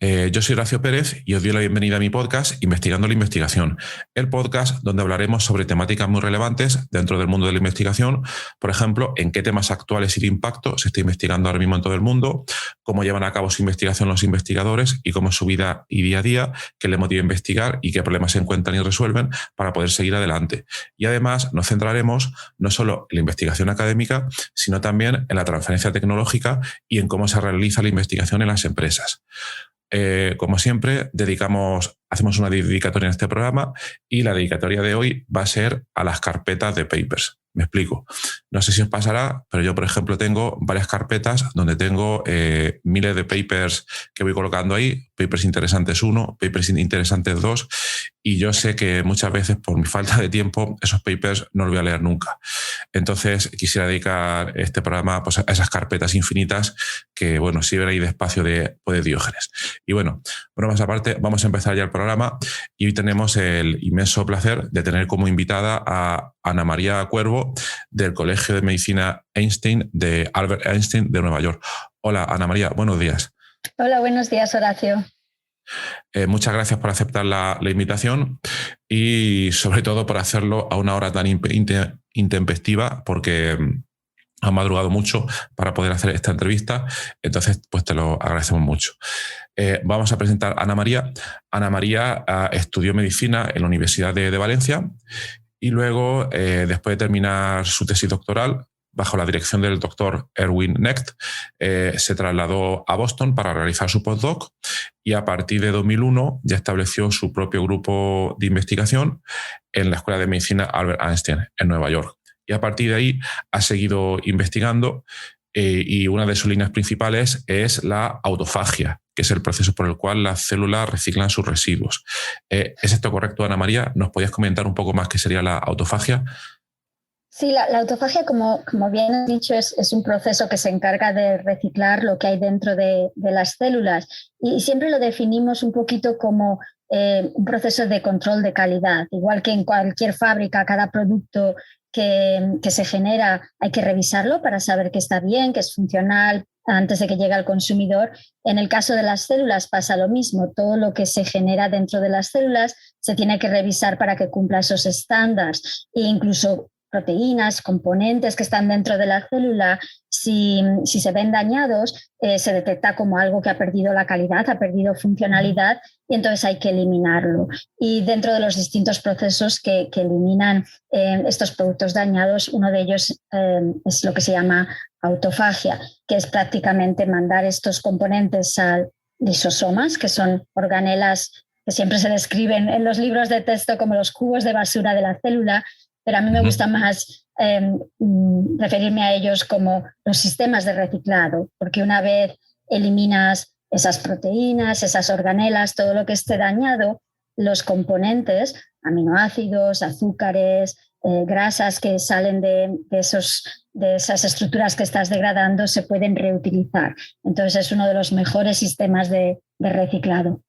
Yo soy Horacio Pérez y os doy la bienvenida a mi podcast Investigando la Investigación, el podcast donde hablaremos sobre temáticas muy relevantes dentro del mundo de la investigación, por ejemplo, en qué temas actuales y de impacto se está investigando ahora mismo en todo el mundo, cómo llevan a cabo su investigación los investigadores y cómo es su vida y día a día, qué les motiva a investigar y qué problemas se encuentran y resuelven para poder seguir adelante. Y además nos centraremos no solo en la investigación académica, sino también en la transferencia tecnológica y en cómo se realiza la investigación en las empresas. Como siempre, hacemos una dedicatoria en este programa y la dedicatoria de hoy va a ser a las carpetas de papers. Me explico. No sé si os pasará, pero yo, por ejemplo, tengo varias carpetas donde tengo miles de papers que voy colocando ahí, papers interesantes 1, papers interesantes 2, y yo sé que muchas veces, por mi falta de tiempo, esos papers no los voy a leer nunca. Entonces, quisiera dedicar este programa pues, a esas carpetas infinitas que, bueno, sirven ahí de espacio de Diógenes. Y bueno, bromas aparte, vamos a empezar ya el programa y hoy tenemos el inmenso placer de tener como invitada a Ana María Cuervo del Colegio de Medicina Einstein de Albert Einstein de Nueva York. Hola, Ana María, buenos días. Hola, buenos días, Horacio. Muchas gracias por aceptar la invitación y sobre todo por hacerlo a una hora tan intempestiva porque has madrugado mucho para poder hacer esta entrevista, entonces pues te lo agradecemos mucho. Vamos a presentar a Ana María. Ana María estudió medicina en la Universidad de Valencia y luego, después de terminar su tesis doctoral, bajo la dirección del doctor Erwin Necht, se trasladó a Boston para realizar su postdoc y a partir de 2001 ya estableció su propio grupo de investigación en la Escuela de Medicina Albert Einstein en Nueva York. Y a partir de ahí ha seguido investigando y una de sus líneas principales es la autofagia, que es el proceso por el cual las células reciclan sus residuos. ¿Es esto correcto, Ana María? ¿Nos podías comentar un poco más qué sería la autofagia? Sí, la autofagia, como bien has dicho, es un proceso que se encarga de reciclar lo que hay dentro de las células y siempre lo definimos un poquito como un proceso de control de calidad. Igual que en cualquier fábrica, cada producto que se genera hay que revisarlo para saber que está bien, que es funcional antes de que llegue al consumidor. En el caso de las células pasa lo mismo. Todo lo que se genera dentro de las células se tiene que revisar para que cumpla esos estándares e incluso proteínas, componentes que están dentro de la célula, si se ven dañados, se detecta como algo que ha perdido la calidad, ha perdido funcionalidad y entonces hay que eliminarlo. Y dentro de los distintos procesos que eliminan estos productos dañados, uno de ellos es lo que se llama autofagia, que es prácticamente mandar estos componentes a lisosomas, que son organelas que siempre se describen en los libros de texto como los cubos de basura de la célula, pero a mí me gusta más referirme a ellos como los sistemas de reciclado, porque una vez eliminas esas proteínas, esas organelas, todo lo que esté dañado, los componentes, aminoácidos, azúcares, grasas que salen de esas estructuras que estás degradando se pueden reutilizar. Entonces es uno de los mejores sistemas de reciclado.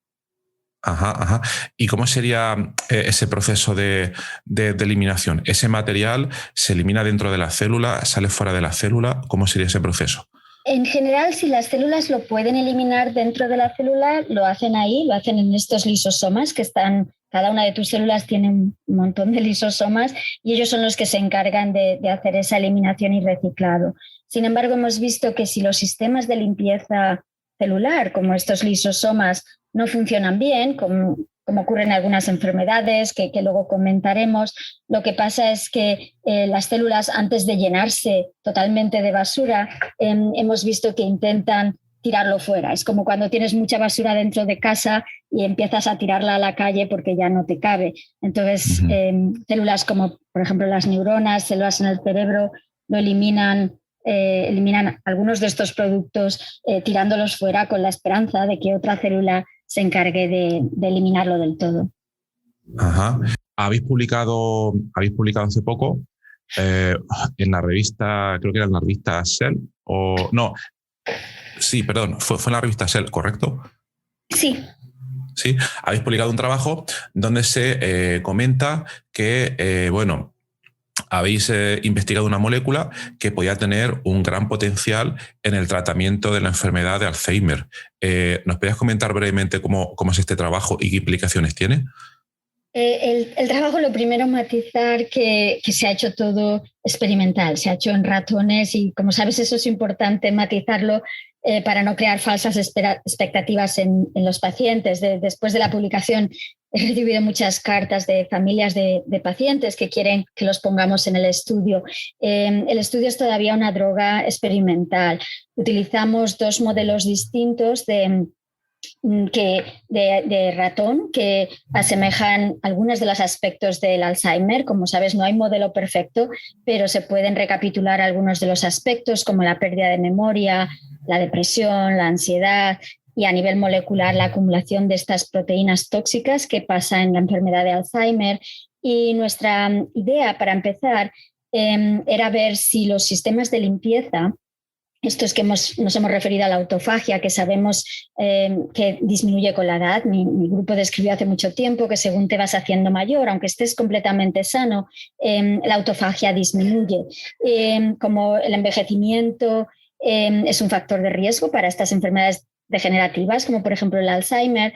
Ajá. ¿Y cómo sería ese proceso de eliminación? ¿Ese material se elimina dentro de la célula, sale fuera de la célula? ¿Cómo sería ese proceso? En general, si las células lo pueden eliminar dentro de la célula, lo hacen ahí, lo hacen en estos lisosomas que están, cada una de tus células tiene un montón de lisosomas y ellos son los que se encargan de hacer esa eliminación y reciclado. Sin embargo, hemos visto que si los sistemas de limpieza celular, como estos lisosomas, no funcionan bien, como ocurre en algunas enfermedades que luego comentaremos, lo que pasa es que las células, antes de llenarse totalmente de basura, hemos visto que intentan tirarlo fuera. Es como cuando tienes mucha basura dentro de casa y empiezas a tirarla a la calle porque ya no te cabe. Entonces, células como, por ejemplo, las neuronas, células en el cerebro, lo eliminan algunos de estos productos tirándolos fuera con la esperanza de que otra célula se encargue de eliminarlo del todo. Ajá. Habéis publicado hace poco en la revista, creo que era en la revista Cell, o no, sí, perdón, fue en la revista Cell, ¿correcto? Sí. Sí, habéis publicado un trabajo donde se comenta que, habéis investigado una molécula que podía tener un gran potencial en el tratamiento de la enfermedad de Alzheimer. ¿Nos podrías comentar brevemente cómo es este trabajo y qué implicaciones tiene? El trabajo, lo primero, matizar que se ha hecho todo experimental, se ha hecho en ratones y, como sabes, eso es importante matizarlo para no crear falsas expectativas en los pacientes. Después de la publicación he recibido muchas cartas de familias de pacientes que quieren que los pongamos en el estudio. El estudio es todavía una droga experimental. Utilizamos dos modelos distintos de ratón que asemejan algunos de los aspectos del Alzheimer. Como sabes, no hay modelo perfecto, pero se pueden recapitular algunos de los aspectos como la pérdida de memoria, la depresión, la ansiedad y, a nivel molecular, la acumulación de estas proteínas tóxicas que pasa en la enfermedad de Alzheimer. Y nuestra idea, para empezar, era ver si los sistemas de limpieza, estos que nos hemos referido a la autofagia, que sabemos que disminuye con la edad. Mi grupo describió hace mucho tiempo que según te vas haciendo mayor, aunque estés completamente sano, la autofagia disminuye. Como el envejecimiento es un factor de riesgo para estas enfermedades degenerativas, como por ejemplo el Alzheimer,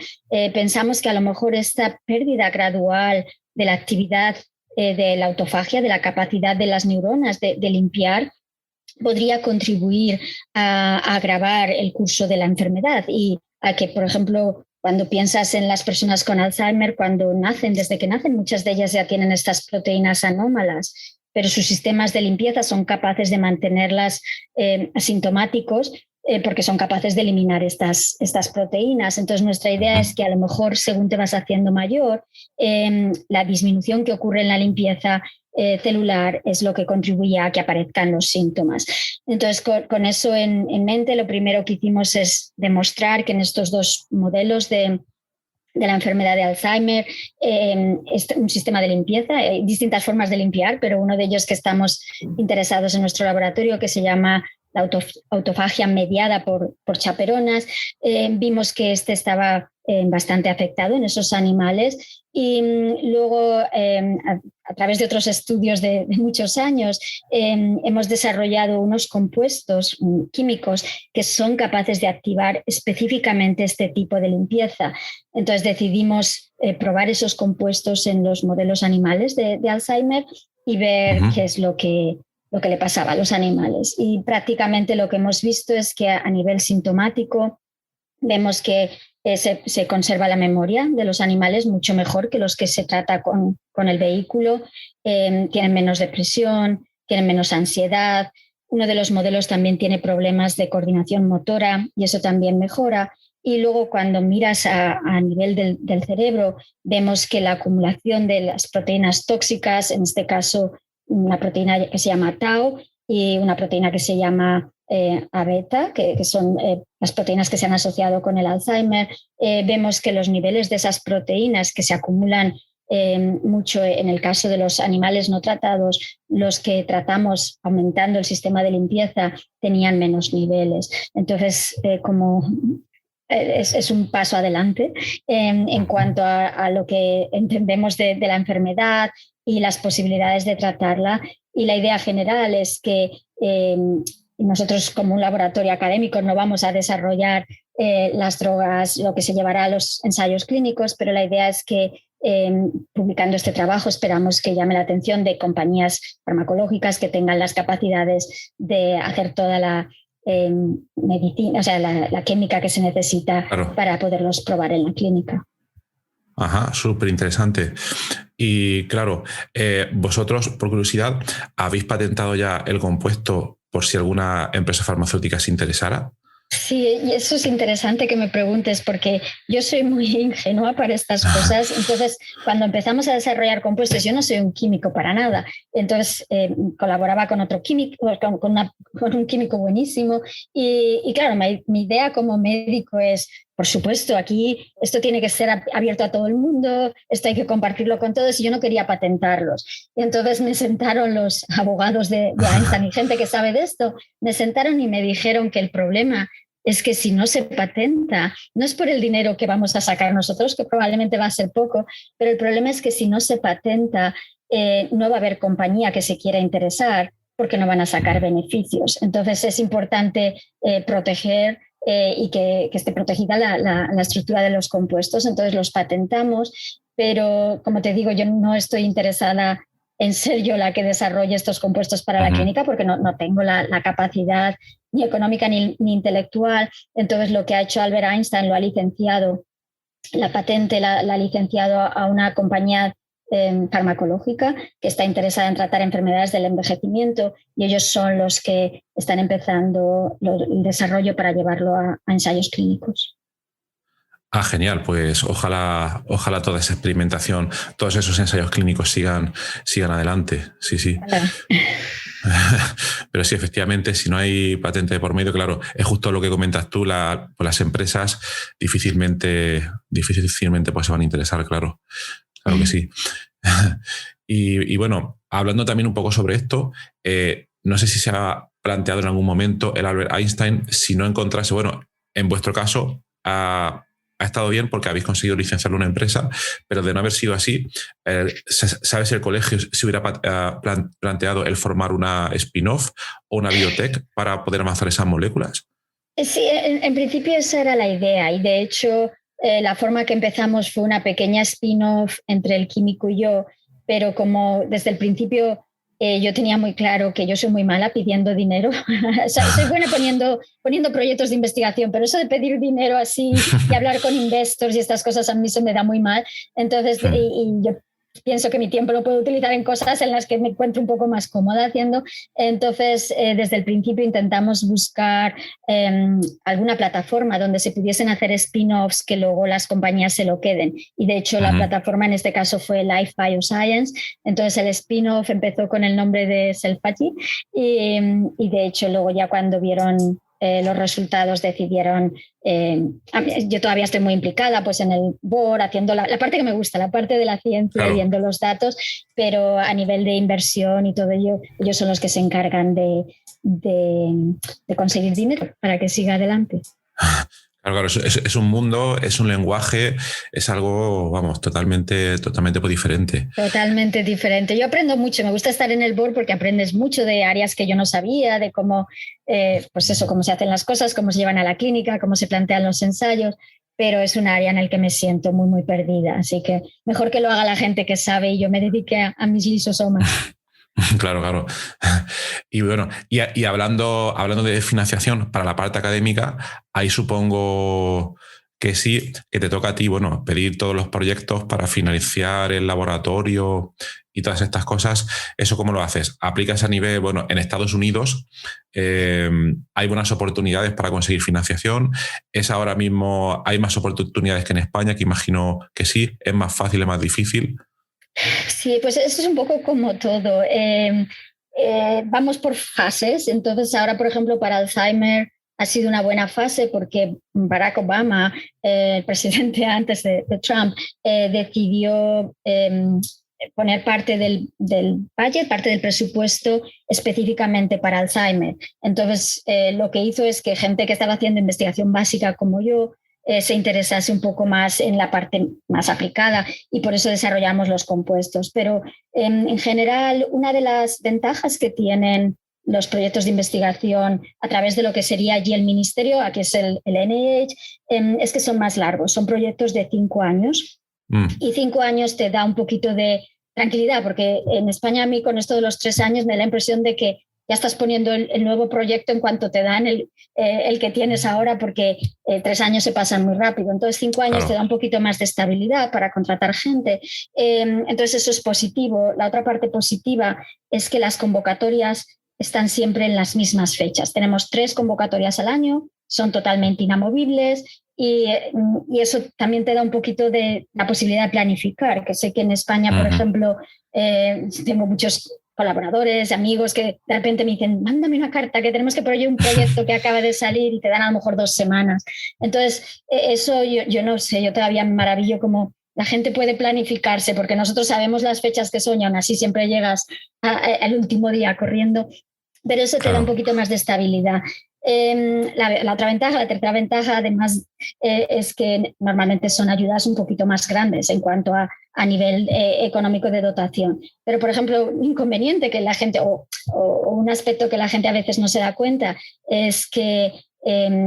pensamos que a lo mejor esta pérdida gradual de la actividad de la autofagia, de la capacidad de las neuronas de limpiar, podría contribuir a agravar el curso de la enfermedad y a que, por ejemplo, cuando piensas en las personas con Alzheimer, cuando nacen, desde que nacen, muchas de ellas ya tienen estas proteínas anómalas, pero sus sistemas de limpieza son capaces de mantenerlas asintomáticos porque son capaces de eliminar estas proteínas. Entonces, nuestra idea es que a lo mejor, según te vas haciendo mayor, la disminución que ocurre en la limpieza celular es lo que contribuye a que aparezcan los síntomas. Entonces, con eso en mente, lo primero que hicimos es demostrar que en estos dos modelos de la enfermedad de Alzheimer es un sistema de limpieza. Hay distintas formas de limpiar, pero uno de ellos que estamos interesados en nuestro laboratorio, que se llama la autofagia mediada por chaperonas, vimos que este estaba bastante afectado en esos animales y luego a través de otros estudios de muchos años hemos desarrollado unos compuestos químicos que son capaces de activar específicamente este tipo de limpieza. Entonces decidimos probar esos compuestos en los modelos animales de Alzheimer y ver qué es lo que le pasaba a los animales. Y prácticamente lo que hemos visto es que a nivel sintomático vemos que se conserva la memoria de los animales mucho mejor que los que se trata con el vehículo. Tienen menos depresión, tienen menos ansiedad. Uno de los modelos también tiene problemas de coordinación motora y eso también mejora. Y luego, cuando miras a nivel del cerebro, vemos que la acumulación de las proteínas tóxicas, en este caso una proteína que se llama tau y una proteína que se llama A-beta, que son las proteínas que se han asociado con el Alzheimer, vemos que los niveles de esas proteínas que se acumulan mucho en el caso de los animales no tratados, los que tratamos aumentando el sistema de limpieza tenían menos niveles. Entonces, es un paso adelante en cuanto a lo que entendemos de la enfermedad y las posibilidades de tratarla. Y la idea general es que nosotros, como un laboratorio académico, no vamos a desarrollar las drogas, lo que se llevará a los ensayos clínicos, pero la idea es que publicando este trabajo esperamos que llame la atención de compañías farmacológicas que tengan las capacidades de hacer toda la medicina, o sea, la química que se necesita para poderlos probar en la clínica. Ajá, súper interesante. Y claro, vosotros, por curiosidad, ¿habéis patentado ya el compuesto por si alguna empresa farmacéutica se interesara? Sí, y eso es interesante que me preguntes porque yo soy muy ingenua para estas cosas. Entonces, cuando empezamos a desarrollar compuestos, yo no soy un químico para nada. Entonces, colaboraba con otro químico, con un químico buenísimo. Y claro, mi idea como médico es, por supuesto, aquí esto tiene que ser abierto a todo el mundo, esto hay que compartirlo con todos y yo no quería patentarlos. Y entonces me sentaron los abogados de Einstein y gente que sabe de esto, me sentaron y me dijeron que el problema es que si no se patenta, no es por el dinero que vamos a sacar nosotros, que probablemente va a ser poco, pero el problema es que si no se patenta, no va a haber compañía que se quiera interesar porque no van a sacar beneficios. Entonces es importante proteger y que esté protegida la estructura de los compuestos. Entonces los patentamos, pero como te digo, yo no estoy interesada en ser yo la que desarrolle estos compuestos para la clínica porque no tengo la capacidad ni económica ni intelectual. Entonces lo que ha hecho Albert Einstein lo ha licenciado, la patente la ha licenciado a una compañía farmacológica que está interesada en tratar enfermedades del envejecimiento y ellos son los que están empezando el desarrollo para llevarlo a ensayos clínicos. Genial, pues ojalá toda esa experimentación, todos esos ensayos clínicos sigan adelante. Sí. Pero sí, efectivamente, si no hay patente de por medio, claro, es justo lo que comentas tú, pues las empresas difícilmente pues se van a interesar, claro que sí. Y bueno, hablando también un poco sobre esto, no sé si se ha planteado en algún momento el Albert Einstein, si no encontrase, bueno, en vuestro caso, ha estado bien porque habéis conseguido licenciarlo una empresa, pero de no haber sido así, ¿sabes si el colegio se hubiera planteado el formar una spin-off o una biotech para poder avanzar esas moléculas? Sí, en principio esa era la idea y de hecho la forma que empezamos fue una pequeña spin-off entre el químico y yo, pero como desde el principio yo tenía muy claro que yo soy muy mala pidiendo dinero. O sea, soy buena poniendo proyectos de investigación, pero eso de pedir dinero así y hablar con investors y estas cosas a mí se me da muy mal. Entonces, y yo pienso que mi tiempo lo puedo utilizar en cosas en las que me encuentro un poco más cómoda haciendo. Entonces, desde el principio intentamos buscar alguna plataforma donde se pudiesen hacer spin-offs que luego las compañías se lo queden. Y de hecho, la plataforma en este caso fue Life Bioscience. Entonces, el spin-off empezó con el nombre de Selfagi y de hecho, luego ya cuando vieron los resultados decidieron, yo todavía estoy muy implicada pues en el board, haciendo la parte que me gusta, la parte de la ciencia, claro, viendo los datos, pero a nivel de inversión y todo ello, ellos son los que se encargan de conseguir dinero para que siga adelante. Claro, es un mundo, es un lenguaje, es algo, vamos, totalmente diferente. Totalmente diferente. Yo aprendo mucho, me gusta estar en el board porque aprendes mucho de áreas que yo no sabía, de cómo, pues eso, cómo se hacen las cosas, cómo se llevan a la clínica, cómo se plantean los ensayos, pero es un área en el que me siento muy, muy perdida. Así que mejor que lo haga la gente que sabe y yo me dedique a mis lisosomas. Claro. Y bueno, y hablando de financiación para la parte académica, ahí supongo que sí, que te toca a ti, bueno, pedir todos los proyectos para financiar el laboratorio y todas estas cosas. ¿Eso cómo lo haces? ¿Aplicas a nivel, bueno, en Estados Unidos hay buenas oportunidades para conseguir financiación? ¿Es ahora mismo, hay más oportunidades que en España, que imagino que sí? ¿Es más fácil, es más difícil? Sí, pues esto es un poco como todo. Vamos por fases. Entonces, ahora, por ejemplo, para Alzheimer ha sido una buena fase porque Barack Obama, el presidente antes de Trump, decidió poner parte del budget, parte del presupuesto específicamente para Alzheimer. Entonces, lo que hizo es que gente que estaba haciendo investigación básica como yo, se interesase un poco más en la parte más aplicada y por eso desarrollamos los compuestos. Pero en general, una de las ventajas que tienen los proyectos de investigación a través de lo que sería allí el ministerio, aquí es el NIH, es que son más largos, son proyectos de 5 años y 5 años te da un poquito de tranquilidad, porque en España a mí con esto de los 3 años me da la impresión de que ya estás poniendo el nuevo proyecto en cuanto te dan el que tienes ahora, porque 3 años se pasan muy rápido. Entonces, 5 años claro, te da un poquito más de estabilidad para contratar gente. Entonces, eso es positivo. La otra parte positiva es que las convocatorias están siempre en las mismas fechas. Tenemos 3 convocatorias al año, son totalmente inamovibles y eso también te da un poquito de la posibilidad de planificar, que sé que en España, por ejemplo, tengo muchos colaboradores, amigos que de repente me dicen, mándame una carta que tenemos que poner un proyecto que acaba de salir y te dan a lo mejor 2 semanas. Entonces, eso yo no sé, yo todavía me maravillo como la gente puede planificarse porque nosotros sabemos las fechas que son y aún así siempre llegas al último día corriendo, pero eso te da un poquito más de estabilidad. La otra ventaja, la tercera ventaja, además, es que normalmente son ayudas un poquito más grandes en cuanto a nivel económico de dotación. Pero, por ejemplo, un inconveniente que la gente, o un aspecto que la gente a veces no se da cuenta, es que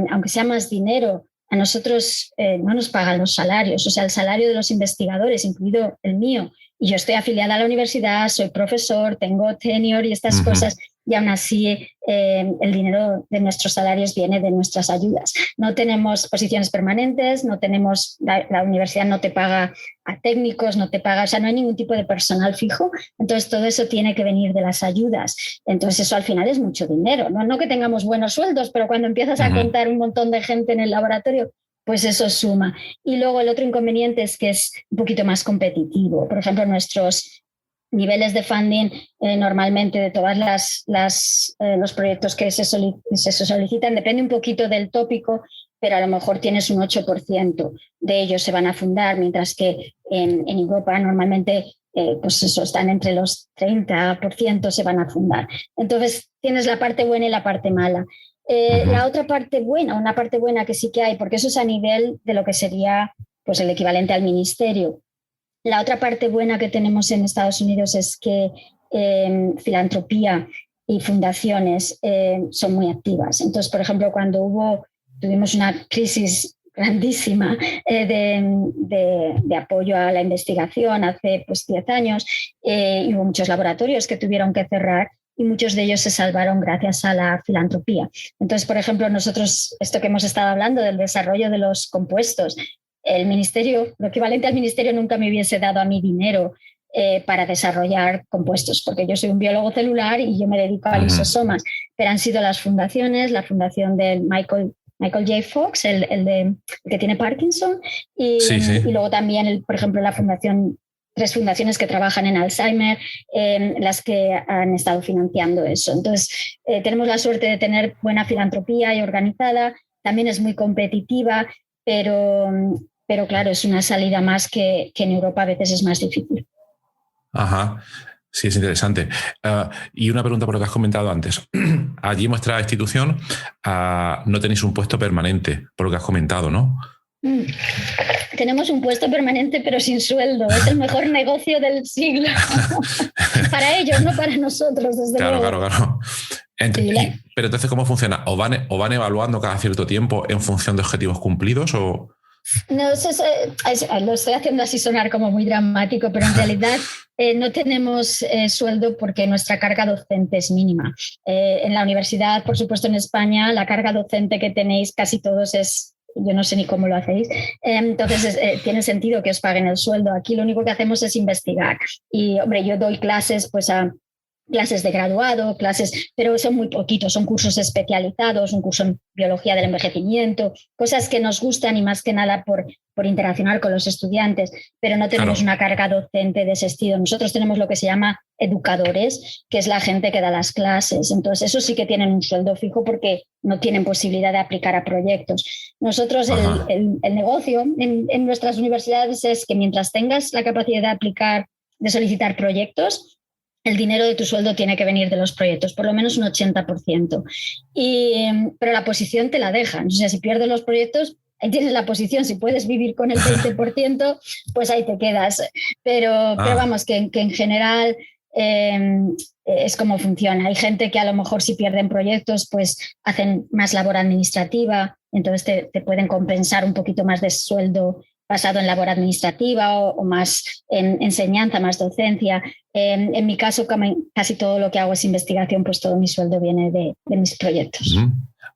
aunque sea más dinero, a nosotros no nos pagan los salarios, o sea, el salario de los investigadores, incluido el mío, y yo estoy afiliada a la universidad, soy profesor, tengo tenure y estas cosas, y aún así el dinero de nuestros salarios viene de nuestras ayudas. No tenemos posiciones permanentes, no tenemos, la universidad no te paga a técnicos, no te paga, o sea, no hay ningún tipo de personal fijo, entonces todo eso tiene que venir de las ayudas. Entonces eso al final es mucho dinero, no que tengamos buenos sueldos, pero cuando empiezas a contar un montón de gente en el laboratorio, pues eso suma. Y luego el otro inconveniente es que es un poquito más competitivo. Por ejemplo, nuestros niveles de funding normalmente de todos los proyectos que se solicitan, depende un poquito del tópico, pero a lo mejor tienes un 8% de ellos se van a fundar, mientras que en Europa normalmente pues eso, están entre los 30% se van a fundar. Entonces tienes la parte buena y la parte mala. La otra parte buena, una parte buena que sí que hay, porque eso es a nivel de lo que sería pues, el equivalente al ministerio. La otra parte buena que tenemos en Estados Unidos es que filantropía y fundaciones son muy activas. Entonces, por ejemplo, cuando tuvimos una crisis grandísima de apoyo a la investigación hace pues, 10 años, y hubo muchos laboratorios que tuvieron que cerrar y muchos de ellos se salvaron gracias a la filantropía. Entonces, por ejemplo, nosotros, esto que hemos estado hablando del desarrollo de los compuestos, el ministerio, lo equivalente al ministerio nunca me hubiese dado a mí dinero para desarrollar compuestos, porque yo soy un biólogo celular y yo me dedico a lisosomas, pero han sido las fundaciones, la fundación del Michael J. Fox, el que tiene Parkinson, y luego también, por ejemplo, tres fundaciones que trabajan en Alzheimer, las que han estado financiando eso. Entonces, tenemos la suerte de tener buena filantropía y organizada, también es muy competitiva, pero claro, es una salida más que en Europa a veces es más difícil. Ajá, sí, es interesante. Y una pregunta por lo que has comentado antes. Allí en vuestra institución no tenéis un puesto permanente, por lo que has comentado, ¿no? Tenemos un puesto permanente pero sin sueldo. Es el mejor negocio del siglo. Para ellos, no para nosotros, desde luego. Claro. Pero entonces, ¿cómo funciona? ¿O van evaluando cada cierto tiempo en función de objetivos cumplidos o...? No, lo estoy haciendo así sonar como muy dramático, pero en realidad no tenemos sueldo porque nuestra carga docente es mínima. En la universidad, por supuesto en España, la carga docente que tenéis casi todos yo no sé ni cómo lo hacéis, entonces tiene sentido que os paguen el sueldo. Aquí lo único que hacemos es investigar. Y, hombre, yo doy clases pues a clases de graduado, pero son muy poquitos, son cursos especializados, un curso en biología del envejecimiento, cosas que nos gustan y más que nada por interaccionar con los estudiantes, pero no tenemos una carga docente de ese estilo. Nosotros tenemos lo que se llama educadores, que es la gente que da las clases. Entonces, eso sí que tienen un sueldo fijo porque no tienen posibilidad de aplicar a proyectos. Nosotros, el negocio en nuestras universidades es que mientras tengas la capacidad de solicitar proyectos, el dinero de tu sueldo tiene que venir de los proyectos, por lo menos un 80%. Pero la posición te la dejan. O sea, si pierdes los proyectos, ahí tienes la posición. Si puedes vivir con el 20%, pues ahí te quedas. Pero vamos, que en general es como funciona. Hay gente que a lo mejor si pierden proyectos, pues hacen más labor administrativa, entonces te pueden compensar un poquito más de sueldo basado en labor administrativa o más en enseñanza, más docencia. En mi caso, casi todo lo que hago es investigación, pues todo mi sueldo viene de mis proyectos.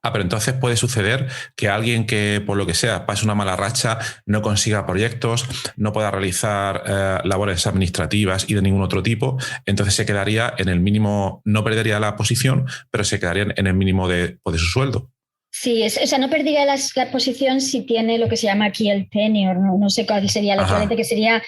Pero entonces puede suceder que alguien que, por lo que sea, pase una mala racha, no consiga proyectos, no pueda realizar labores administrativas y de ningún otro tipo, entonces se quedaría en el mínimo, no perdería la posición, pero se quedaría en el mínimo de su sueldo. Sí, o sea, no perdería la posición si tiene lo que se llama aquí el tenure, no sé cuál sería el equivalente, que sería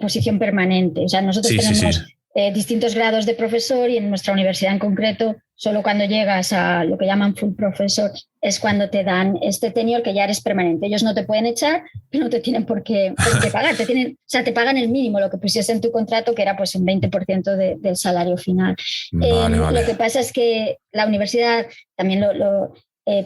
posición permanente. O sea, nosotros tenemos distintos grados de profesor y en nuestra universidad en concreto, solo cuando llegas a lo que llaman full professor es cuando te dan este tenure que ya eres permanente. Ellos no te pueden echar, pero no te tienen por qué pagar. Te pagan el mínimo, lo que pusiese en tu contrato, que era pues un 20% del salario final. Vale. Lo que pasa es que la universidad también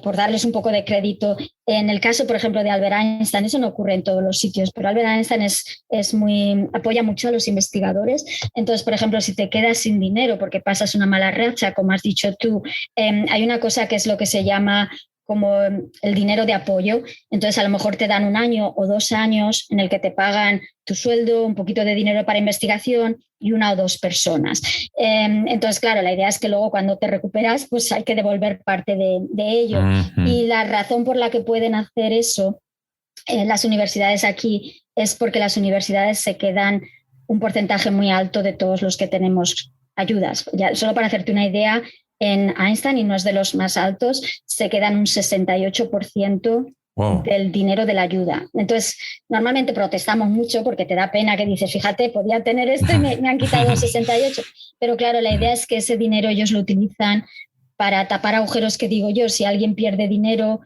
por darles un poco de crédito. En el caso, por ejemplo, de Albert Einstein, eso no ocurre en todos los sitios, pero Albert Einstein apoya mucho a los investigadores. Entonces, por ejemplo, si te quedas sin dinero porque pasas una mala racha, como has dicho tú, hay una cosa que es lo que se llama como el dinero de apoyo. Entonces, a lo mejor te dan 1 año o 2 años en el que te pagan tu sueldo, un poquito de dinero para investigación y 1 o 2 personas. Entonces, claro, la idea es que luego cuando te recuperas, pues hay que devolver parte de ello. Y la razón por la que pueden hacer eso las universidades aquí es porque las universidades se quedan un porcentaje muy alto de todos los que tenemos ayudas. Ya, solo para hacerte una idea, en Einstein, y no es de los más altos, se quedan un 68% del dinero de la ayuda. Entonces, normalmente protestamos mucho porque te da pena que dices, fíjate, podía tener esto y me han quitado el 68%. Pero claro, la idea es que ese dinero ellos lo utilizan para tapar agujeros que digo yo, si alguien pierde dinero,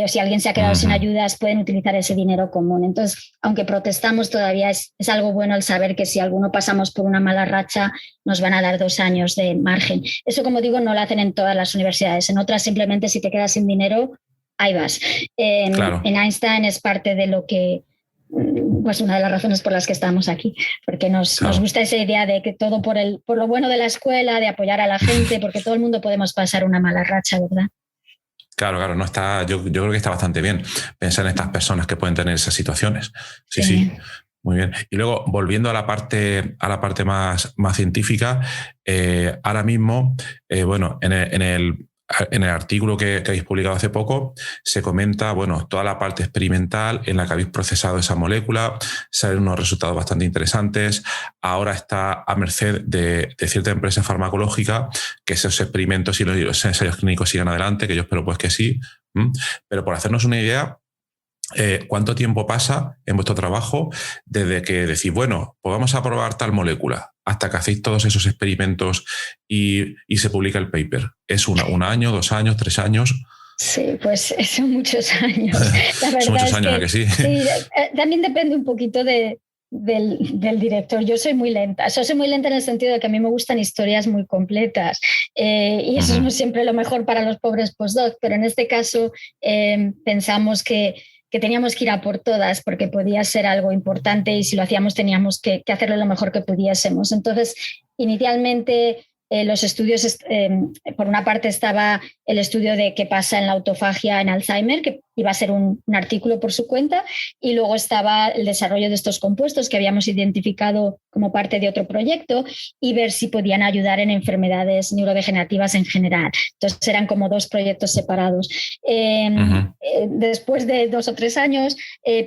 si alguien se ha quedado sin ayudas, pueden utilizar ese dinero común. Entonces, aunque protestamos, todavía es algo bueno el saber que si alguno pasamos por una mala racha, nos van a dar 2 años de margen. Eso, como digo, no lo hacen en todas las universidades. En otras, simplemente si te quedas sin dinero, ahí vas. Claro. En Einstein es parte de lo que, pues una de las razones por las que estamos aquí, porque nos gusta esa idea de que todo por lo bueno de la escuela, de apoyar a la gente, porque todo el mundo podemos pasar una mala racha, ¿verdad? Claro, no está, yo creo que está bastante bien pensar en estas personas que pueden tener esas situaciones. Sí, muy bien. Y luego, volviendo a la parte más científica, ahora mismo, bueno, en el artículo que habéis publicado hace poco, se comenta, bueno, toda la parte experimental en la que habéis procesado esa molécula, salen unos resultados bastante interesantes. Ahora está a merced de cierta empresa farmacológica que esos experimentos y los ensayos clínicos sigan adelante, que yo espero pues que sí. Pero por hacernos una idea, ¿cuánto tiempo pasa en vuestro trabajo desde que decís, bueno, pues vamos a probar tal molécula, hasta que hacéis todos esos experimentos y se publica el paper? ¿Es un año, 2 años, 3 años? Sí, pues son muchos años. La verdad son muchos años, ¿a que sí? Sí, también depende un poquito del director. Yo soy muy lenta. Soy muy lenta en el sentido de que a mí me gustan historias muy completas y eso no es siempre lo mejor para los pobres postdocs, pero en este caso pensamos que teníamos que ir a por todas porque podía ser algo importante y si lo hacíamos teníamos que hacerlo lo mejor que pudiésemos. Entonces, inicialmente los estudios, por una parte estaba el estudio de qué pasa en la autofagia en Alzheimer, que iba a ser un artículo por su cuenta, y luego estaba el desarrollo de estos compuestos que habíamos identificado como parte de otro proyecto y ver si podían ayudar en enfermedades neurodegenerativas en general. Entonces eran como 2 proyectos separados. Después de 2 o 3 años,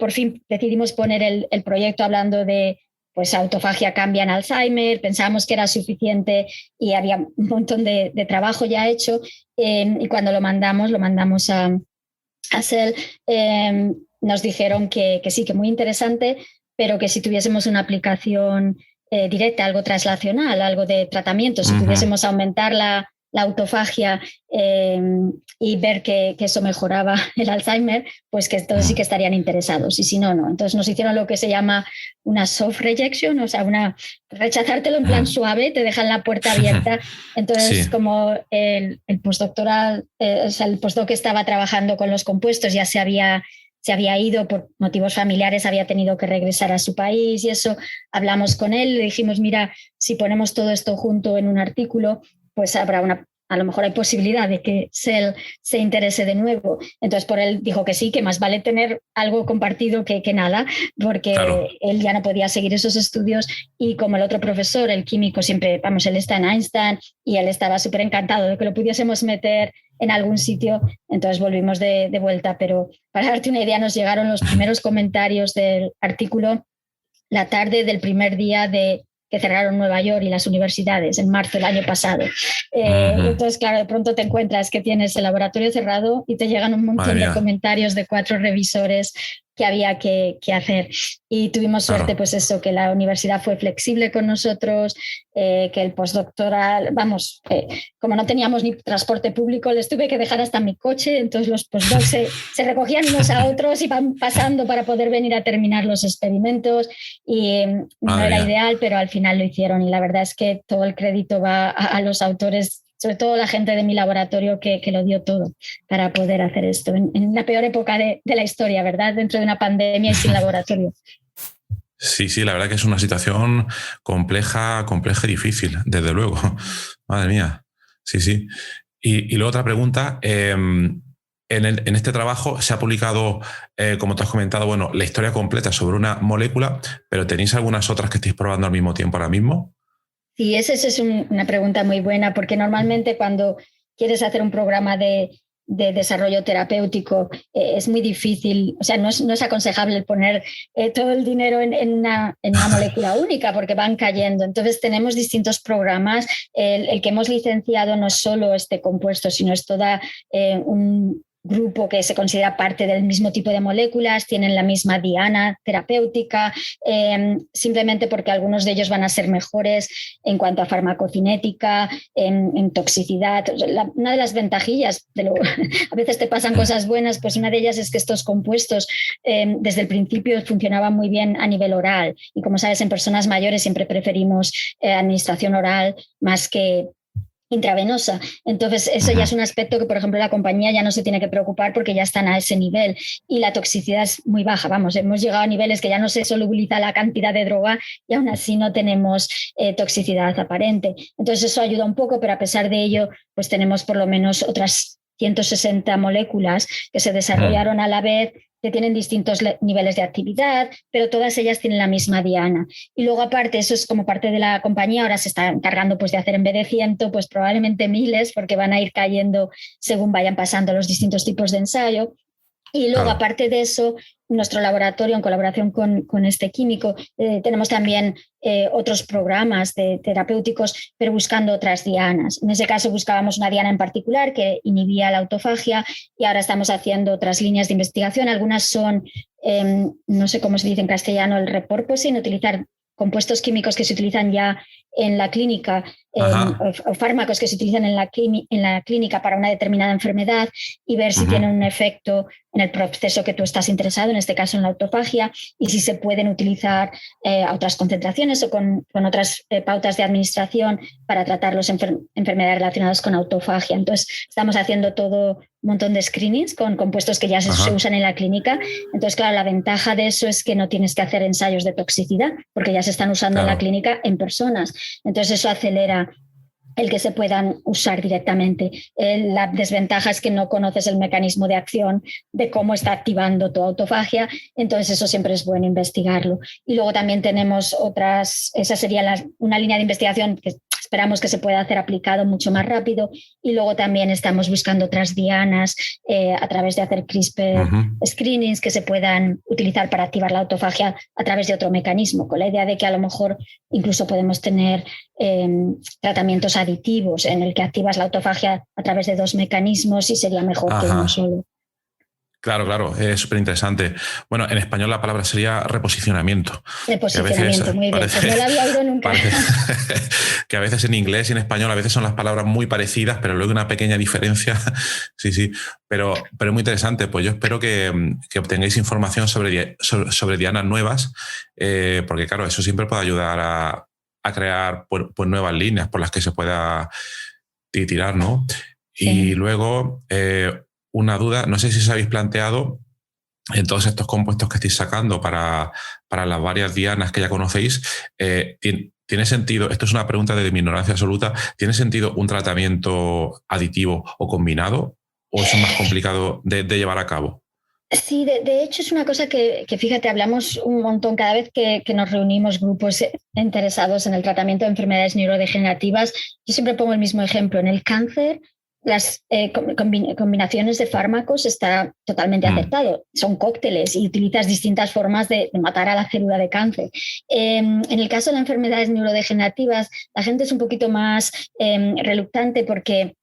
por fin decidimos poner el proyecto hablando de pues autofagia cambia en Alzheimer, pensábamos que era suficiente y había un montón de trabajo ya hecho y cuando lo mandamos a Cell, nos dijeron que sí, que muy interesante, pero que si tuviésemos una aplicación directa, algo translacional, algo de tratamiento, si pudiésemos aumentar la autofagia y ver que eso mejoraba el Alzheimer, pues que entonces sí que estarían interesados y si no, no. Entonces nos hicieron lo que se llama una soft rejection, o sea, rechazártelo en plan suave, te dejan la puerta abierta. Entonces como el postdoctoral, o sea, el postdoc que estaba trabajando con los compuestos ya se había ido por motivos familiares, había tenido que regresar a su país y eso, hablamos con él, le dijimos, mira, si ponemos todo esto junto en un artículo, pues habrá a lo mejor hay posibilidad de que Cell se interese de nuevo. Entonces por él dijo que sí, que más vale tener algo compartido que nada, porque él ya no podía seguir esos estudios y como el otro profesor, el químico, siempre, él está en Einstein y él estaba súper encantado de que lo pudiésemos meter en algún sitio, entonces volvimos de vuelta. Pero para darte una idea, nos llegaron los primeros comentarios del artículo la tarde del primer día que cerraron Nueva York y las universidades en marzo del año pasado. Entonces, claro, de pronto te encuentras que tienes el laboratorio cerrado y te llegan un montón de comentarios de 4 revisores que había que hacer. Y tuvimos suerte, pues eso, que la universidad fue flexible con nosotros, que el postdoctoral, como no teníamos ni transporte público, les tuve que dejar hasta mi coche, entonces los postdocs se recogían unos a otros y van pasando para poder venir a terminar los experimentos y no era ideal, pero al final lo hicieron y la verdad es que todo el crédito va a los autores sobre todo la gente de mi laboratorio que lo dio todo para poder hacer esto, en la peor época de la historia, ¿verdad? Dentro de una pandemia y sin laboratorio. Sí, sí, la verdad que es una situación compleja y difícil, desde luego. Madre mía. Sí, sí. Y luego otra pregunta. En este trabajo se ha publicado, como te has comentado, bueno, la historia completa sobre una molécula, pero ¿tenéis algunas otras que estéis probando al mismo tiempo ahora mismo? Sí, esa es una pregunta muy buena, porque normalmente cuando quieres hacer un programa de desarrollo terapéutico es muy difícil, o sea, no es aconsejable poner todo el dinero en una molécula única porque van cayendo. Entonces tenemos distintos programas. El que hemos licenciado no es solo este compuesto, sino es toda un grupo que se considera parte del mismo tipo de moléculas, tienen la misma diana terapéutica, simplemente porque algunos de ellos van a ser mejores en cuanto a farmacocinética, en toxicidad. Una de las ventajillas, a veces te pasan cosas buenas, pues una de ellas es que estos compuestos desde el principio funcionaban muy bien a nivel oral. Y como sabes, en personas mayores siempre preferimos administración oral más que intravenosa. Entonces, eso ya es un aspecto que, por ejemplo, la compañía ya no se tiene que preocupar porque ya están a ese nivel y la toxicidad es muy baja. Vamos, hemos llegado a niveles que ya no se solubiliza la cantidad de droga y aún así no tenemos toxicidad aparente. Entonces, eso ayuda un poco, pero a pesar de ello, pues tenemos por lo menos otras 160 moléculas que se desarrollaron a la vez, que tienen distintos niveles de actividad, pero todas ellas tienen la misma diana. Y luego aparte, eso es como parte de la compañía, ahora se está encargando pues de hacer en vez de 100, pues probablemente miles, porque van a ir cayendo según vayan pasando los distintos tipos de ensayo. Y luego, Claro. aparte de eso, nuestro laboratorio, en colaboración con este químico, tenemos también otros programas terapéuticos, pero buscando otras dianas. En ese caso buscábamos una diana en particular que inhibía la autofagia y ahora estamos haciendo otras líneas de investigación. Algunas son, no sé cómo se dice en castellano, el repurposing, utilizar compuestos químicos que se utilizan ya en la clínica o fármacos que se utilizan en la clínica para una determinada enfermedad y ver si tienen un efecto en el proceso que tú estás interesado, en este caso en la autofagia, y si se pueden utilizar a otras concentraciones o con otras pautas de administración para tratar las enfermedades relacionadas con autofagia. Entonces, estamos haciendo todo un montón de screenings con compuestos que ya se usan en la clínica. Entonces, claro, la ventaja de eso es que no tienes que hacer ensayos de toxicidad porque ya se están usando en la clínica en personas. Entonces, eso acelera el que se puedan usar directamente. La desventaja es que no conoces el mecanismo de acción de cómo está activando tu autofagia, entonces eso siempre es bueno investigarlo. Y luego también tenemos otras, esa sería una línea de investigación que esperamos que se pueda hacer aplicado mucho más rápido, y luego también estamos buscando otras dianas a través de hacer CRISPR screenings que se puedan utilizar para activar la autofagia a través de otro mecanismo, con la idea de que a lo mejor incluso podemos tener tratamientos aditivos en el que activas la autofagia a través de dos mecanismos y sería mejor que uno solo. Claro, claro, es súper interesante. Bueno, en español la palabra sería reposicionamiento. Reposicionamiento, muy bien, pues no lo había oído nunca. Que a veces en inglés y en español a veces son las palabras muy parecidas, pero luego hay una pequeña diferencia. Sí, sí, pero es muy interesante. Pues yo espero que obtengáis información sobre dianas nuevas, porque claro, eso siempre puede ayudar a crear pues nuevas líneas por las que se pueda tirar, ¿no? Sí. Y luego, una duda, no sé si os habéis planteado en todos estos compuestos que estáis sacando para las varias dianas que ya conocéis, ¿tiene sentido, esto es una pregunta de mi ignorancia absoluta, ¿tiene sentido un tratamiento aditivo o combinado o es más complicado de llevar a cabo? Sí, de hecho es una cosa que fíjate, hablamos un montón cada vez que nos reunimos grupos interesados en el tratamiento de enfermedades neurodegenerativas. Yo siempre pongo el mismo ejemplo. En el cáncer, las combinaciones de fármacos está totalmente aceptado. Son cócteles y utilizas distintas formas de matar a la célula de cáncer. En el caso de las enfermedades neurodegenerativas, la gente es un poquito más reluctante porque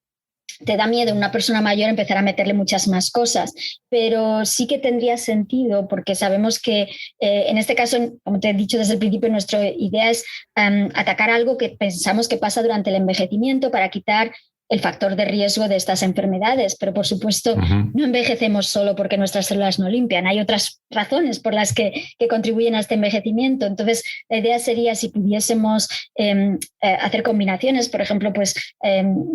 te da miedo una persona mayor empezar a meterle muchas más cosas, pero sí que tendría sentido porque sabemos que en este caso, como te he dicho desde el principio, nuestra idea es atacar algo que pensamos que pasa durante el envejecimiento para quitar el factor de riesgo de estas enfermedades. Pero, por supuesto, no envejecemos solo porque nuestras células no limpian. Hay otras razones por las que contribuyen a este envejecimiento. Entonces, la idea sería, si pudiésemos hacer combinaciones, por ejemplo, pues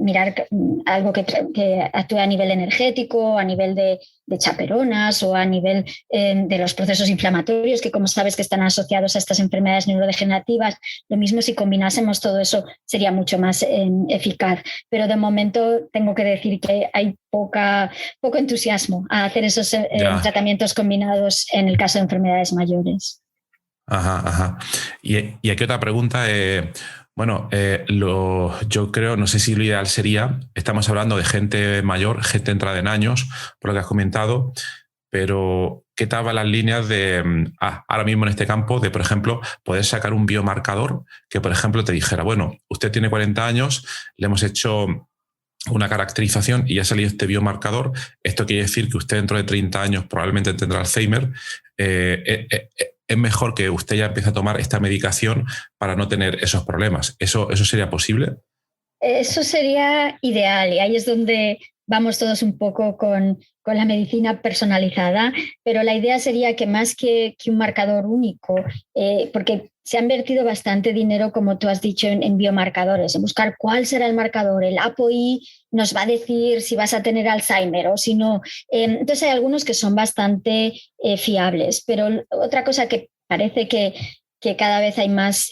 mirar algo que actúe a nivel energético, a nivel de chaperonas o a nivel de los procesos inflamatorios, que como sabes que están asociados a estas enfermedades neurodegenerativas. Lo mismo, si combinásemos todo eso, sería mucho más eficaz. Pero de momento tengo que decir que hay poco entusiasmo a hacer esos tratamientos combinados en el caso de enfermedades mayores. Ajá. Y aquí otra pregunta. Yo creo, no sé si lo ideal sería, estamos hablando de gente mayor, gente entrada en años, por lo que has comentado, pero ¿qué tal van las líneas de ahora mismo en este campo de, por ejemplo, poder sacar un biomarcador que, por ejemplo, te dijera, bueno, usted tiene 40 años, le hemos hecho una caracterización y ya ha salido este biomarcador? Esto quiere decir que usted dentro de 30 años probablemente tendrá Alzheimer. Es mejor que usted ya empiece a tomar esta medicación para no tener esos problemas. ¿Eso sería posible? Eso sería ideal, y ahí es donde vamos todos un poco con la medicina personalizada, pero la idea sería que más que un marcador único, porque se ha invertido bastante dinero, como tú has dicho, en biomarcadores, en buscar cuál será el marcador. El ApoE nos va a decir si vas a tener Alzheimer o si no. Entonces hay algunos que son bastante fiables, pero otra cosa que parece que cada vez hay más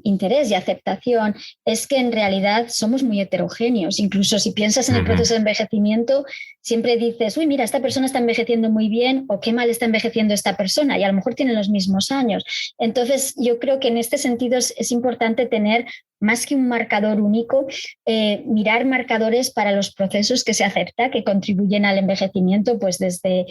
interés y aceptación, es que en realidad somos muy heterogéneos. Incluso si piensas en el proceso de envejecimiento, siempre dices, uy, mira, esta persona está envejeciendo muy bien, o qué mal está envejeciendo esta persona, y a lo mejor tienen los mismos años. Entonces, yo creo que en este sentido es importante tener, más que un marcador único, mirar marcadores para los procesos que se acepta, que contribuyen al envejecimiento, pues desde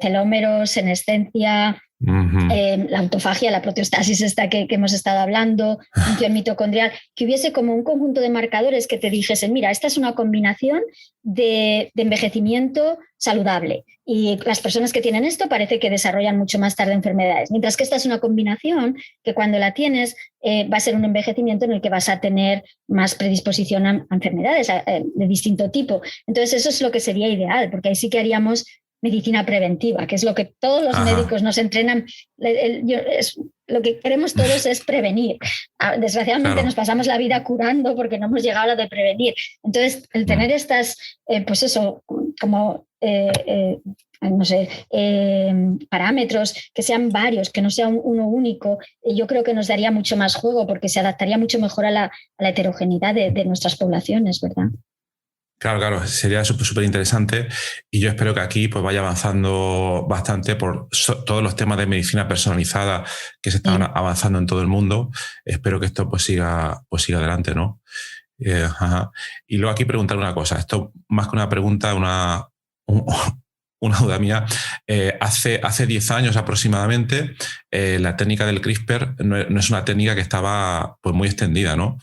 telómeros, senescencia, la autofagia, la proteostasis esta que hemos estado hablando, función mitocondrial, que hubiese como un conjunto de marcadores que te dijesen, mira, esta es una combinación de envejecimiento saludable, y las personas que tienen esto parece que desarrollan mucho más tarde enfermedades, mientras que esta es una combinación que cuando la tienes va a ser un envejecimiento en el que vas a tener más predisposición a enfermedades de distinto tipo. Entonces eso es lo que sería ideal, porque ahí sí que haríamos medicina preventiva, que es lo que todos los médicos nos entrenan. Lo que queremos todos es prevenir. Desgraciadamente nos pasamos la vida curando porque no hemos llegado a lo de prevenir. Entonces, el tener estas, pues eso, como no sé, parámetros, que sean varios, que no sea uno único, yo creo que nos daría mucho más juego, porque se adaptaría mucho mejor a la heterogeneidad de nuestras poblaciones, ¿verdad? Claro, sería súper interesante, y yo espero que aquí pues vaya avanzando bastante por todos los temas de medicina personalizada que se están avanzando en todo el mundo. Espero que esto pues siga adelante, ¿no? Y luego aquí preguntar una cosa, esto más que una pregunta, una duda mía. Hace 10 años aproximadamente, la técnica del CRISPR no es una técnica que estaba pues muy extendida, ¿no?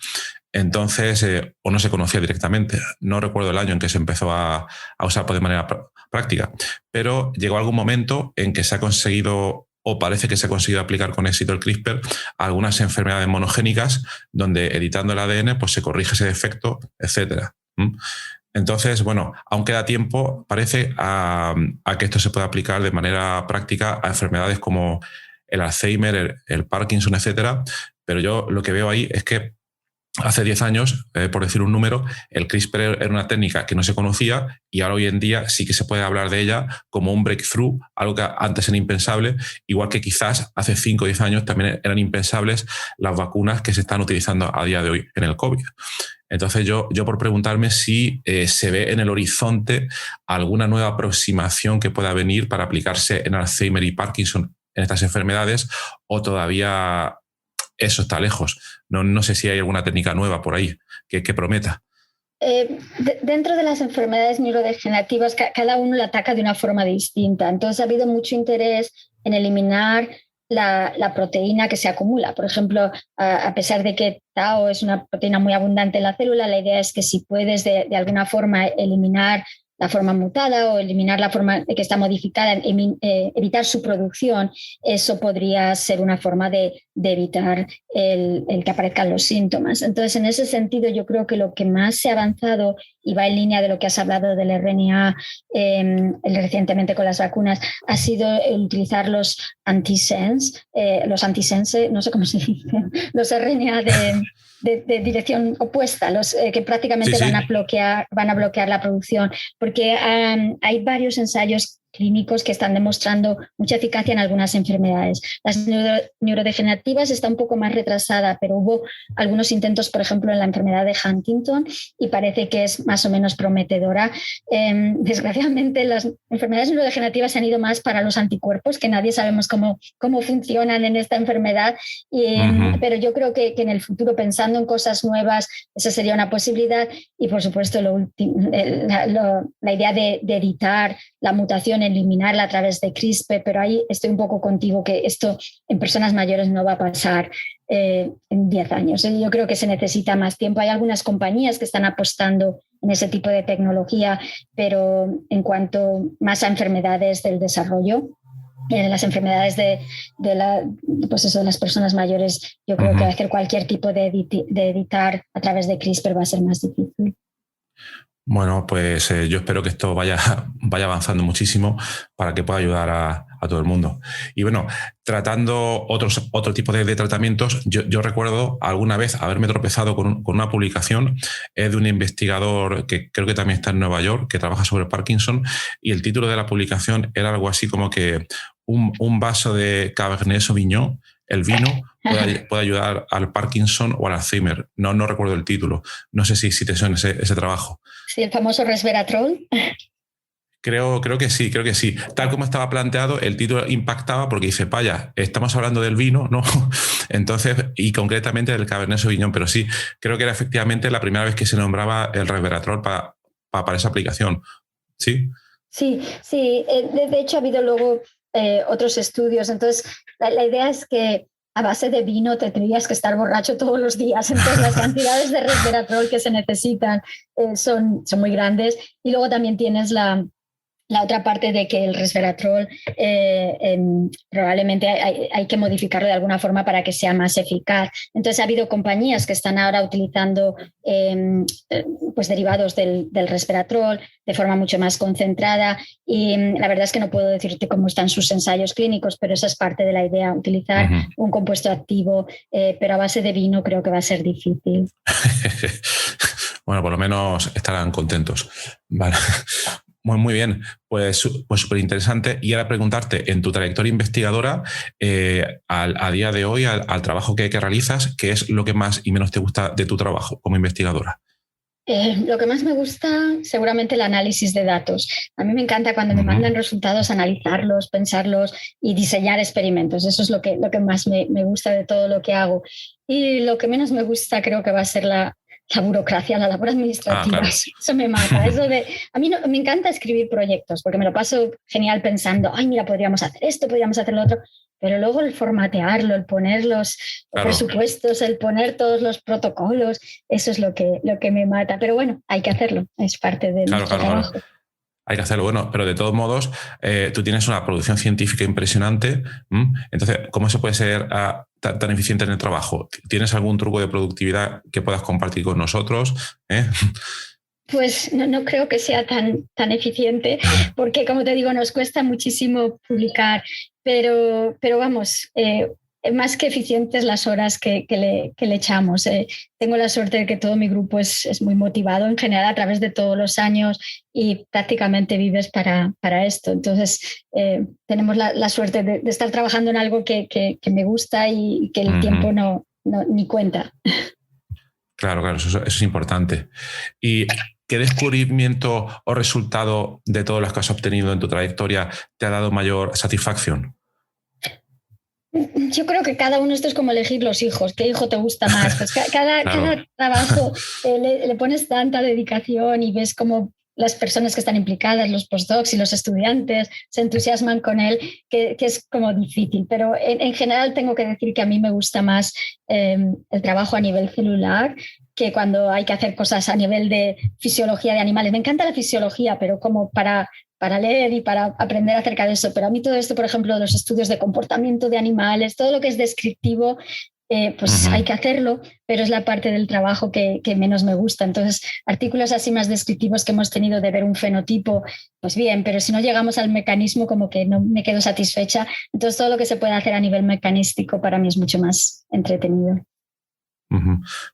Entonces, o no se conocía directamente. No recuerdo el año en que se empezó a usar de manera práctica, pero llegó algún momento en que se ha conseguido, o parece que se ha conseguido aplicar con éxito el CRISPR a algunas enfermedades monogénicas, donde editando el ADN pues se corrige ese defecto, etcétera. Entonces, bueno, aún queda tiempo, parece, a que esto se pueda aplicar de manera práctica a enfermedades como el Alzheimer, el Parkinson, etcétera. Pero yo lo que veo ahí es que hace 10 años, por decir un número, el CRISPR era una técnica que no se conocía, y ahora hoy en día sí que se puede hablar de ella como un breakthrough, algo que antes era impensable, igual que quizás hace 5 o 10 años también eran impensables las vacunas que se están utilizando a día de hoy en el COVID. Entonces yo por preguntarme si se ve en el horizonte alguna nueva aproximación que pueda venir para aplicarse en Alzheimer y Parkinson, en estas enfermedades, o todavía eso está lejos. No sé si hay alguna técnica nueva por ahí que prometa. Dentro de las enfermedades neurodegenerativas, cada uno la ataca de una forma distinta. Entonces ha habido mucho interés en eliminar la proteína que se acumula. Por ejemplo, a pesar de que Tau es una proteína muy abundante en la célula, la idea es que si puedes de alguna forma eliminar la forma mutada o eliminar la forma que está modificada, evitar su producción, eso podría ser una forma de evitar el que aparezcan los síntomas. Entonces, en ese sentido, yo creo que lo que más se ha avanzado y va en línea de lo que has hablado del RNA recientemente con las vacunas, ha sido utilizar los antisense, no sé cómo se dice, los RNA de dirección opuesta, los que prácticamente Sí, van sí. a bloquear la producción, porque hay varios ensayos clínicos que están demostrando mucha eficacia en algunas enfermedades. Las neurodegenerativas está un poco más retrasada, pero hubo algunos intentos, por ejemplo, en la enfermedad de Huntington y parece que es más o menos prometedora. Desgraciadamente, las enfermedades neurodegenerativas se han ido más para los anticuerpos, que nadie sabemos cómo funcionan en esta enfermedad, pero yo creo que en el futuro, pensando en cosas nuevas, esa sería una posibilidad y, por supuesto, la idea de editar la mutación, eliminarla a través de CRISPR, pero ahí estoy un poco contigo que esto en personas mayores no va a pasar en 10 años. Yo creo que se necesita más tiempo. Hay algunas compañías que están apostando en ese tipo de tecnología, pero en cuanto más a enfermedades del desarrollo, las enfermedades de las personas mayores, yo creo que hacer cualquier tipo de editar a través de CRISPR va a ser más difícil. Bueno, pues yo espero que esto vaya avanzando muchísimo para que pueda ayudar a todo el mundo. Y bueno, tratando otro tipo de tratamientos, yo recuerdo alguna vez haberme tropezado con una publicación de un investigador que creo que también está en Nueva York, que trabaja sobre Parkinson, y el título de la publicación era algo así como que un vaso de Cabernet Sauvignon, el vino, puede ayudar al Parkinson o al Alzheimer. No recuerdo el título. No sé si te suena ese trabajo. Sí, el famoso resveratrol. Creo que sí, creo que sí. Tal como estaba planteado, el título impactaba porque dice, vaya, estamos hablando del vino, ¿no? Entonces, y concretamente del Cabernet Sauvignon, pero sí, creo que era efectivamente la primera vez que se nombraba el resveratrol para esa aplicación. ¿Sí? Sí. De hecho, ha habido luego otros estudios. Entonces, la idea es que a base de vino te tendrías que estar borracho todos los días. Entonces, las cantidades de resveratrol que se necesitan son muy grandes. Y luego también tienes la otra parte de que el resveratrol probablemente hay que modificarlo de alguna forma para que sea más eficaz. Entonces ha habido compañías que están ahora utilizando pues derivados del resveratrol de forma mucho más concentrada y la verdad es que no puedo decirte cómo están sus ensayos clínicos, pero esa es parte de la idea, utilizar un compuesto activo, pero a base de vino creo que va a ser difícil. Bueno, por lo menos estarán contentos. Vale. Muy bien, pues súper interesante. Y ahora preguntarte, en tu trayectoria investigadora, a día de hoy, al trabajo que realizas, ¿qué es lo que más y menos te gusta de tu trabajo como investigadora? Lo que más me gusta, seguramente el análisis de datos. A mí me encanta cuando me mandan resultados, analizarlos, pensarlos y diseñar experimentos. Eso es lo que más me gusta de todo lo que hago. Y lo que menos me gusta creo que va a ser la burocracia, la labor administrativa. Claro. Eso me mata. A mí me encanta escribir proyectos porque me lo paso genial pensando, ay, mira, podríamos hacer esto, podríamos hacer lo otro. Pero luego el formatearlo, el poner los presupuestos, el poner todos los protocolos, eso es lo que me mata. Pero bueno, hay que hacerlo, es parte de nuestro trabajo. Claro. Hay que hacerlo. Bueno, pero de todos modos, tú tienes una producción científica impresionante. Entonces, ¿cómo se puede ser tan eficiente en el trabajo? ¿Tienes algún truco de productividad que puedas compartir con nosotros? Pues no creo que sea tan eficiente, porque como te digo, nos cuesta muchísimo publicar, pero vamos, más que eficientes las horas que le echamos. Tengo la suerte de que todo mi grupo es muy motivado en general a través de todos los años y prácticamente vives para esto. Entonces, tenemos la suerte de estar trabajando en algo que me gusta y que el tiempo no ni cuenta. Claro, eso es importante. ¿Y qué descubrimiento o resultado de todos los que has obtenido en tu trayectoria te ha dado mayor satisfacción? Yo creo que cada uno, esto es como elegir los hijos, ¿qué hijo te gusta más? Pues cada trabajo le pones tanta dedicación y ves cómo las personas que están implicadas, los postdocs y los estudiantes, se entusiasman con él, que es como difícil. Pero en general tengo que decir que a mí me gusta más el trabajo a nivel celular que cuando hay que hacer cosas a nivel de fisiología de animales. Me encanta la fisiología, pero como para leer y para aprender acerca de eso. Pero a mí todo esto, por ejemplo, los estudios de comportamiento de animales, todo lo que es descriptivo, pues hay que hacerlo, pero es la parte del trabajo que menos me gusta. Entonces, artículos así más descriptivos que hemos tenido de ver un fenotipo, pues bien, pero si no llegamos al mecanismo, como que no me quedo satisfecha. Entonces, todo lo que se puede hacer a nivel mecanístico para mí es mucho más entretenido.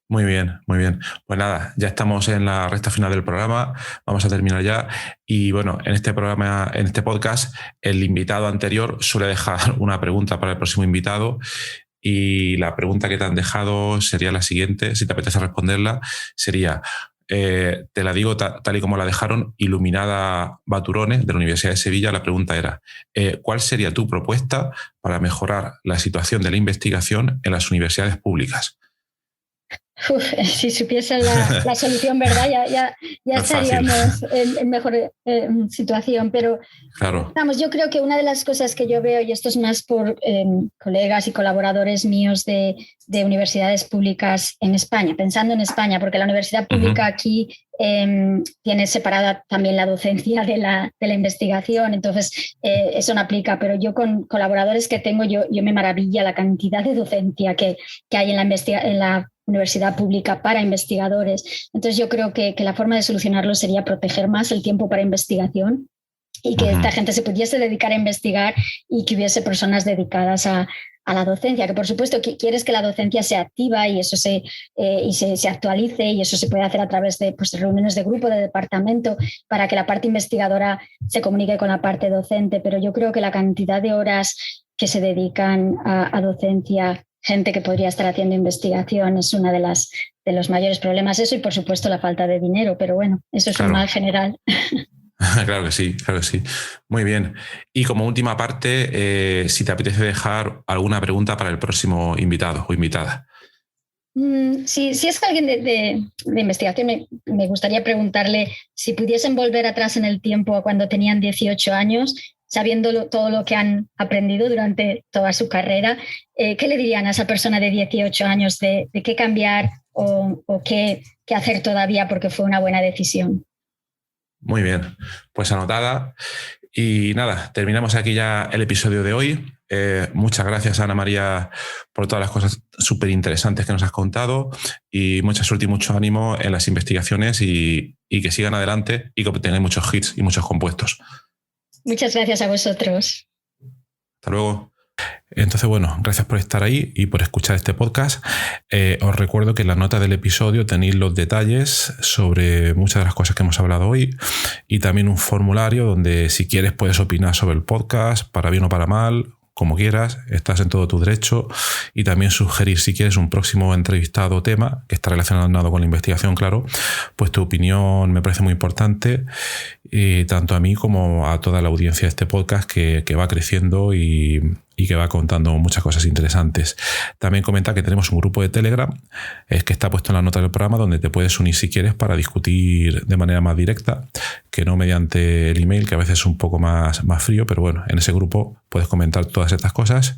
Muy bien, muy bien. Pues nada, ya estamos en la recta final del programa, vamos a terminar ya. Y bueno, en este programa, en este podcast, el invitado anterior suele dejar una pregunta para el próximo invitado. Y la pregunta que te han dejado sería la siguiente, si te apetece responderla, sería, te la digo tal y como la dejaron, Iluminada Baturone, de la Universidad de Sevilla. La pregunta era, ¿cuál sería tu propuesta para mejorar la situación de la investigación en las universidades públicas? Si supiesen la solución, ¿verdad? Ya no estaríamos en mejor situación. Pero claro. Vamos, yo creo que una de las cosas que yo veo, y esto es más por colegas y colaboradores míos de universidades públicas en España, pensando en España, porque la universidad pública aquí tiene separada también la docencia de la investigación, entonces eso no aplica, pero yo con colaboradores que tengo, yo me maravilla la cantidad de docencia que hay en la universidad pública para investigadores. Entonces yo creo que la forma de solucionarlo sería proteger más el tiempo para investigación y que esta gente se pudiese dedicar a investigar y que hubiese personas dedicadas a la docencia, que por supuesto quieres que la docencia sea activa y eso se actualice, y eso se puede hacer a través de reuniones de grupo, de departamento, para que la parte investigadora se comunique con la parte docente, pero yo creo que la cantidad de horas que se dedican a docencia, gente que podría estar haciendo investigación, es una de los mayores problemas, eso, y por supuesto la falta de dinero, pero bueno, eso es un mal general. Claro que sí, claro que sí. Muy bien. Y como última parte, si te apetece dejar alguna pregunta para el próximo invitado o invitada. Si es alguien de investigación, me gustaría preguntarle si pudiesen volver atrás en el tiempo a cuando tenían 18 años, sabiendo todo lo que han aprendido durante toda su carrera, ¿qué le dirían a esa persona de 18 años de qué cambiar o qué hacer todavía porque fue una buena decisión? Muy bien, pues anotada. Y nada, terminamos aquí ya el episodio de hoy. Muchas gracias, Ana María, por todas las cosas súper interesantes que nos has contado, y mucha suerte y mucho ánimo en las investigaciones y que sigan adelante y que obtengan muchos hits y muchos compuestos. Muchas gracias a vosotros. Hasta luego. Entonces, bueno, gracias por estar ahí y por escuchar este podcast. Os recuerdo que en la nota del episodio tenéis los detalles sobre muchas de las cosas que hemos hablado hoy, y también un formulario donde, si quieres, puedes opinar sobre el podcast, para bien o para mal, como quieras, estás en todo tu derecho, y también sugerir, si quieres, un próximo entrevistado o tema que está relacionado con la investigación, claro, pues tu opinión me parece muy importante, tanto a mí como a toda la audiencia de este podcast que va creciendo y que va contando muchas cosas interesantes. También comenta que tenemos un grupo de Telegram, que está puesto en la nota del programa, donde te puedes unir si quieres para discutir de manera más directa, que no mediante el email, que a veces es un poco más frío, pero bueno, en ese grupo puedes comentar todas estas cosas.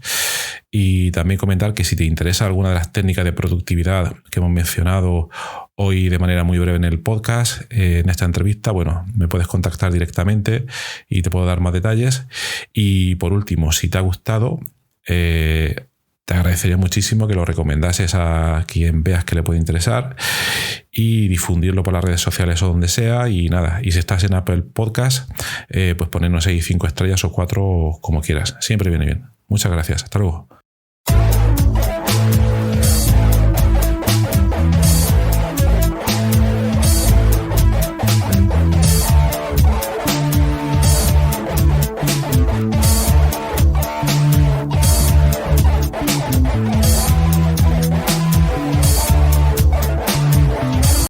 Y también comentar que si te interesa alguna de las técnicas de productividad que hemos mencionado hoy de manera muy breve en el podcast, en esta entrevista, bueno, me puedes contactar directamente y te puedo dar más detalles. Y por último, si te ha gustado, te agradecería muchísimo que lo recomendases a quien veas que le puede interesar, y difundirlo por las redes sociales o donde sea. Y nada, y si estás en Apple Podcast, pues ponernos ahí 5 estrellas o 4, como quieras. Siempre viene bien. Muchas gracias. Hasta luego.